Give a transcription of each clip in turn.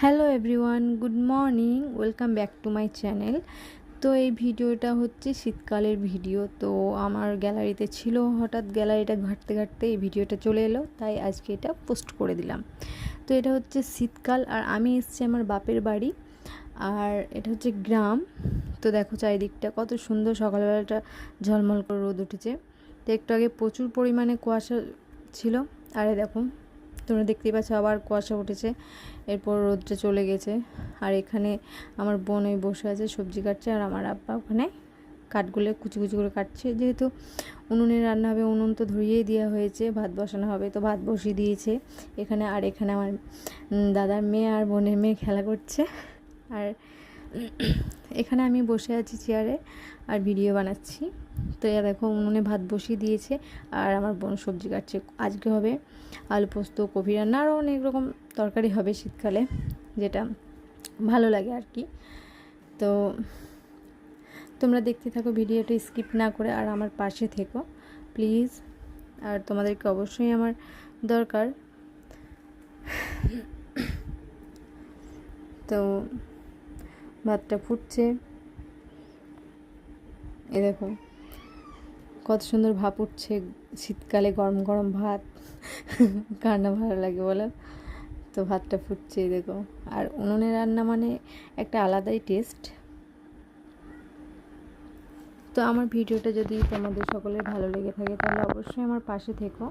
Hello everyone, good morning, welcome back to my channel. তো এই ভিডিওটা হচ্ছে শীতকালের ভিডিও। তো আমার গ্যালারিতে ছিল, হঠাৎ গ্যালারিটা ঘাঁটতে ঘাঁটতে এই ভিডিওটা চলে এলো, তাই আজকে এটা পোস্ট করে দিলাম। তো এটা হচ্ছে শীতকাল আর আমি এসেছি আমার বাপের বাড়ি, আর এটা হচ্ছে গ্রাম। তো দেখো চারিদিকটা কত সুন্দর, সকালবেলাটা ঝলমল করে রোদ উঠেছে। তো একটু আগে প্রচুর পরিমাণে কুয়াশা ছিল, আরে দেখো তোমরা দেখতেই পাচ্ছ আবার কুয়াশা উঠেছে, এরপর রোদটা চলে গেছে। আর এখানে আমার বোন ওই বসে আছে, সবজি কাটছে, আর আমার আব্বা ওখানে কাঠগুলো কুচি কুচি করে কাটছে। যেহেতু উনুনে রান্না হবে, উনুন তো ধরিয়েই দেওয়া হয়েছে, ভাত বসানো হবে, তো ভাত বসিয়ে দিয়েছে এখানে। আর এখানে আমার দাদার মেয়ে আর বোনের মেয়ে খেলা করছে, আর এখানে আমি বসে আছি চেয়ারে আর ভিডিও বানাচ্ছি। তো এ দেখো উনুনে ভাত বসিয়ে দিয়েছে, আর আমার বোন সবজি কাটছে। আজকে হবে আলু পোস্ত, কপি রান্না, আরও অনেক রকম তরকারি হবে শীতকালে, যেটা ভালো লাগে আর কি। তো তোমরা দেখতে থাকো ভিডিওটা, স্কিপ না করে, আর আমার পাশে থেকো প্লিজ। আর তোমাদেরকে অবশ্যই আমার দরকার। তো ভাতটা ফুটছে, এ দেখো কত সুন্দর ভাপ উঠছে। শীতকালে গরম গরম ভাত কার না ভালো লাগে বলো। তো ভাতটা ফুটছে দেখো, আর উনুনে রান্না মানে একটা আলাদাই টেস্ট। তো আমার ভিডিওটা যদি তোমাদের সকলের ভালো লেগে থাকে তাহলে অবশ্যই আমার পাশে থেকো,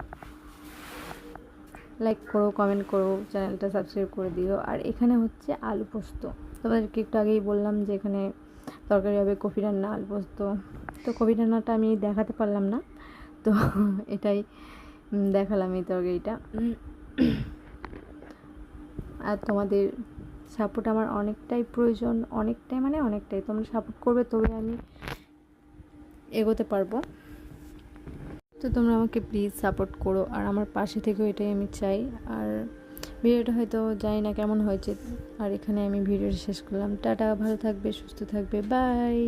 লাইক করো, কমেন্ট করো, চ্যানেলটা সাবস্ক্রাইব করে দিও। আর এখানে হচ্ছে আলু পোস্ত, তোমাদেরকে একটু আগেই বললাম যে এখানে তরকারি হবে কপি রান্না, আলু পোস্ত। তো কপি রান্নাটা আমি দেখাতে পারলাম না, তো এটাই দেখালাম, এই তরকারিটা। আর তোমাদের সাপোর্ট আমার অনেকটাই প্রয়োজন, অনেকটাই মানে অনেকটাই। তোমরা সাপোর্ট করবে তবে আমি এগোতে পারবো। তো তোমরা আমাকে প্লিজ সাপোর্ট করো আর আমার পাশে থেকেও, এটাই আমি চাই। আর ভিডিওটা হয়তো জানি না কেমন হয়েছে, আর এখানে আমি ভিডিওটা শেষ করলাম। টাটা, ভালো থাকবে, সুস্থ থাকবে, বাই।